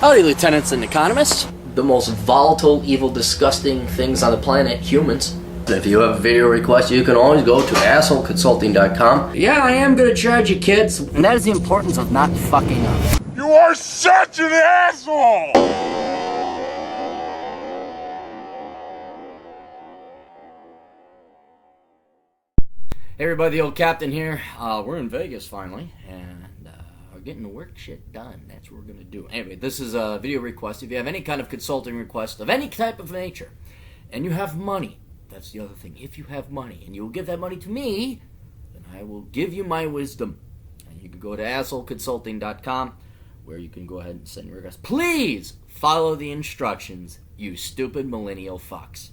Howdy, lieutenants and economists. The most volatile, evil, disgusting things on the planet, humans. If you have a video request, you can always go to assholeconsulting.com. Yeah, I am gonna charge you, kids. And that is the importance of not fucking up. You are such an asshole! Hey everybody, the old captain here. We're in Vegas finally, and we're getting the work shit done. That's what we're gonna do. Anyway, this is a video request. If you have any kind of consulting request of any type of nature, and you have money, that's the other thing. If you have money, and you will give that money to me, then I will give you my wisdom. And you can go to assholeconsulting.com, where you can go ahead and send your request. Please follow the instructions, you stupid millennial fucks.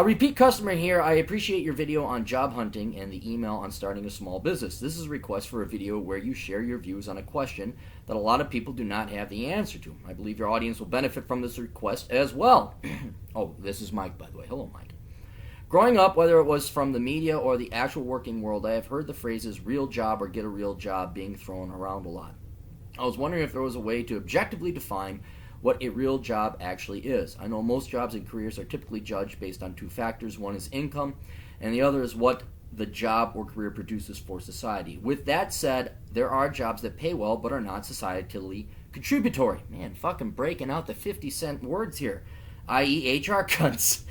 Repeat customer here. I appreciate your video on job hunting and the email on starting a small business. This is a request for a video where you share your views on a question that a lot of people do not have the answer to. I believe your audience will benefit from this request as well. Oh, this is Mike, by the way. Hello, Mike. Growing up, whether it was from the media or the actual working world, I have heard the phrases real job or get a real job being thrown around a lot. I was wondering if there was a way to objectively define what a real job actually is. I know most jobs and careers are typically judged based on two factors. One is income, and the other is what the job or career produces for society. With that said, there are jobs that pay well but are not societally contributory. Man, fucking breaking out the 50-cent words here, i.e. HR cunts.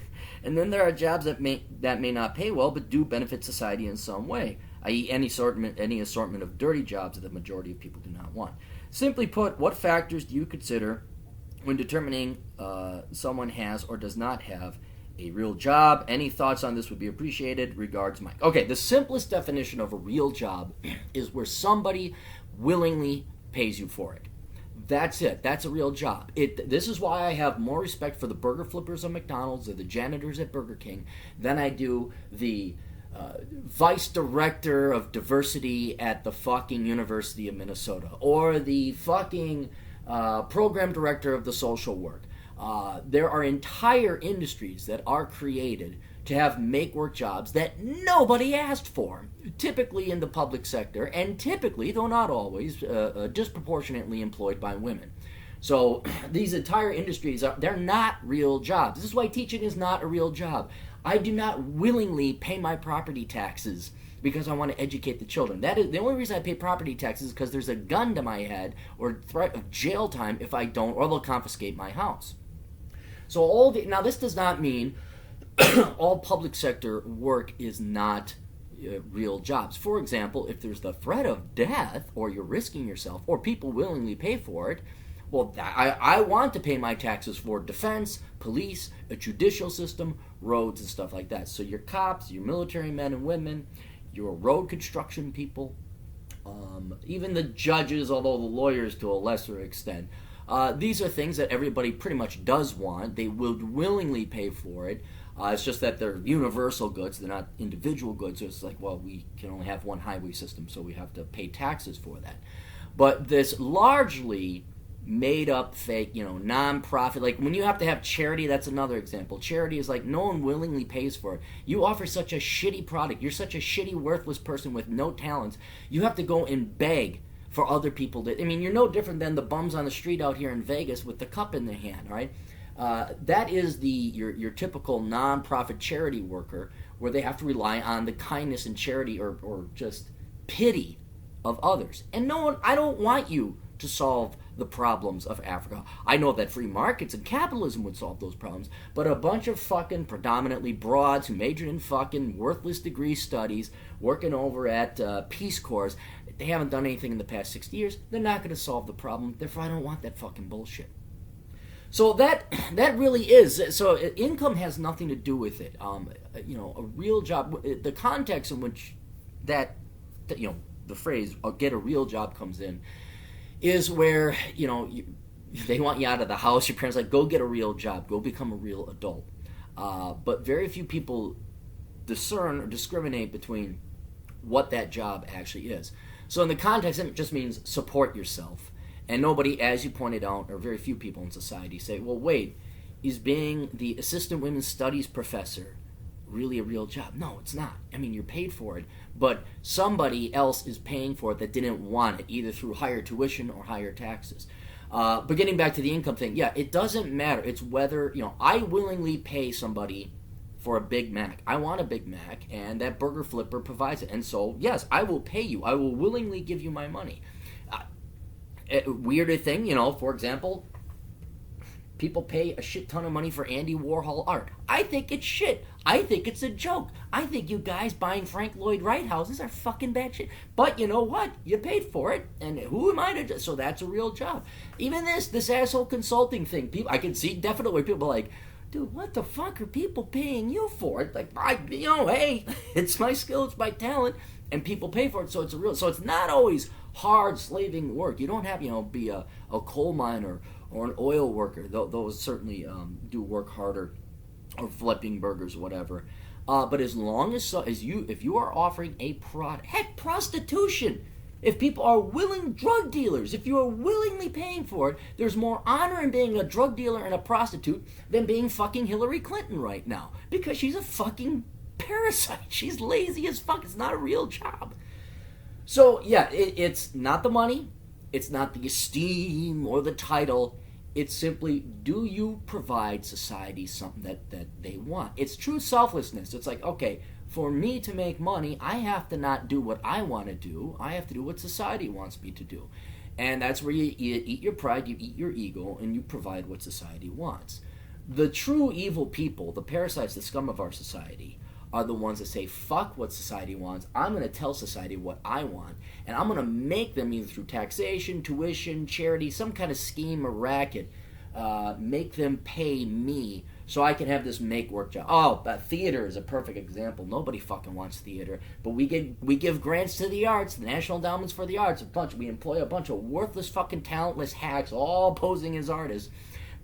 And then there are jobs that may not pay well but do benefit society in some way, i.e. any assortment of dirty jobs that the majority of people do not want. Simply put, what factors do you consider when determining someone has or does not have a real job? Any thoughts on this would be appreciated. Regards, Mike. Okay, the simplest definition of a real job is where somebody willingly pays you for it. That's it. That's a real job. This is why I have more respect for the burger flippers at McDonald's or the janitors at Burger King than I do the vice director of diversity at the fucking University of Minnesota or the fucking program director of the social work. There are entire industries that are created to have make-work jobs that nobody asked for, typically in the public sector, and typically, though not always, disproportionately employed by women. So these entire industries, they're not real jobs. This is why teaching is not a real job. I do not willingly pay my property taxes because I want to educate the children. That is the only reason I pay property taxes, because there's a gun to my head or threat of jail time if I don't, or they'll confiscate my house. So now this does not mean all public sector work is not real jobs. For example, if there's the threat of death, or you're risking yourself, or people willingly pay for it, well, I want to pay my taxes for defense, police, a judicial system, roads, and stuff like that. So your cops, your military men and women, your road construction people, even the judges, although the lawyers to a lesser extent. These are things that everybody pretty much does want. They would willingly pay for it. It's just that they're universal goods. They're not individual goods. So it's like, well, we can only have one highway system, so we have to pay taxes for that. But this largely made up fake, non-profit, like when you have to have charity, that's another example. Charity is like no one willingly pays for it. You offer such a shitty product. You're such a shitty, worthless person with no talents. You have to go and beg for other people to, you're no different than the bums on the street out here in Vegas with the cup in their hand, right? That is your typical non-profit charity worker, where they have to rely on the kindness and charity or just pity of others. And I don't want you to solve the problems of Africa. I know that free markets and capitalism would solve those problems, but a bunch of fucking predominantly broads who majored in fucking worthless degree studies working over at Peace Corps, they haven't done anything in the past 60 years. They're not going to solve the problem. Therefore, I don't want that fucking bullshit. So that really is. So income has nothing to do with it. A real job, the context in which the phrase "get a real job" comes in is where, they want you out of the house. Your parents are like, go get a real job, go become a real adult. But very few people discern or discriminate between what that job actually is. So in the context, it just means support yourself. And nobody, as you pointed out, or very few people in society say, well, wait, is being the assistant women's studies professor really a real job? No, it's not. You're paid for it, but somebody else is paying for it that didn't want it, either through higher tuition or higher taxes. But getting back to the income thing, yeah, it doesn't matter. It's whether, I willingly pay somebody for a Big Mac. I want a Big Mac, and that burger flipper provides it. And so, yes, I will pay you. I will willingly give you my money. Weirder thing, for example, people pay a shit ton of money for Andy Warhol art. I think it's shit. I think it's a joke. I think you guys buying Frank Lloyd Wright houses are fucking bad shit. But you know what? You paid for it, and who am I to do? So that's a real job. Even this asshole consulting thing, people, I can see definitely people are like, dude, what the fuck are people paying you for? It's like, hey, it's my skill, it's my talent, and people pay for it, so it's not always hard slaving work. You don't have, be a coal miner or an oil worker. Those certainly do work harder, or flipping burgers or whatever. But as long as if you are offering a product, heck, prostitution. If people are drug dealers, if you are willingly paying for it, there's more honor in being a drug dealer and a prostitute than being fucking Hillary Clinton right now. Because she's a fucking parasite. She's lazy as fuck. It's not a real job. So, yeah, it's not the money. It's not the esteem or the title. It's simply, do you provide society something that they want? It's true selflessness. It's like, okay, for me to make money, I have to not do what I want to do. I have to do what society wants me to do. And that's where you eat your pride, you eat your ego, and you provide what society wants. The true evil people, the parasites, the scum of our society, are the ones that say, fuck what society wants. I'm going to tell society what I want. And I'm going to make them, either through taxation, tuition, charity, some kind of scheme or racket, make them pay me so I can have this make-work job. Oh, theater is a perfect example. Nobody fucking wants theater. But we give grants to the arts, the National Endowments for the Arts, we employ a bunch of worthless fucking talentless hacks all posing as artists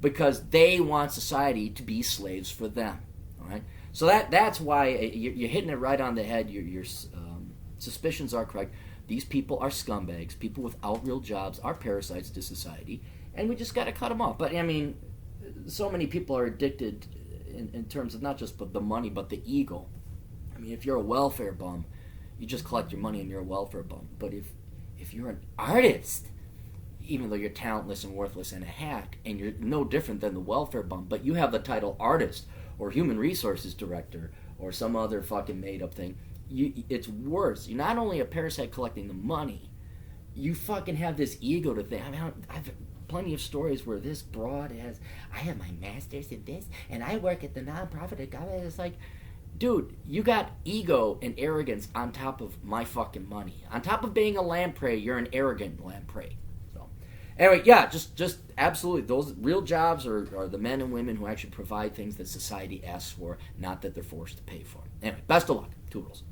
because they want society to be slaves for them. All right? So that's why you're hitting it right on the head. Your suspicions are correct. These people are scumbags. People without real jobs are parasites to society, and we just got to cut them off. But I mean, so many people are addicted in terms of not just the money, but the ego. I mean, if you're a welfare bum, you just collect your money and you're a welfare bum. But if you're an artist, even though you're talentless and worthless and a hack, and you're no different than the welfare bum, but you have the title artist or human resources director or some other fucking made-up thing, it's worse. You're not only a parasite collecting the money, you fucking have this ego to think. I mean, I've plenty of stories where this broad I have my master's in this, and I work at the nonprofit. It's like, dude, you got ego and arrogance on top of my fucking money. On top of being a lamprey, you're an arrogant lamprey. So, anyway, yeah, just absolutely, those real jobs are the men and women who actually provide things that society asks for, not that they're forced to pay for. Anyway, best of luck. Toodles.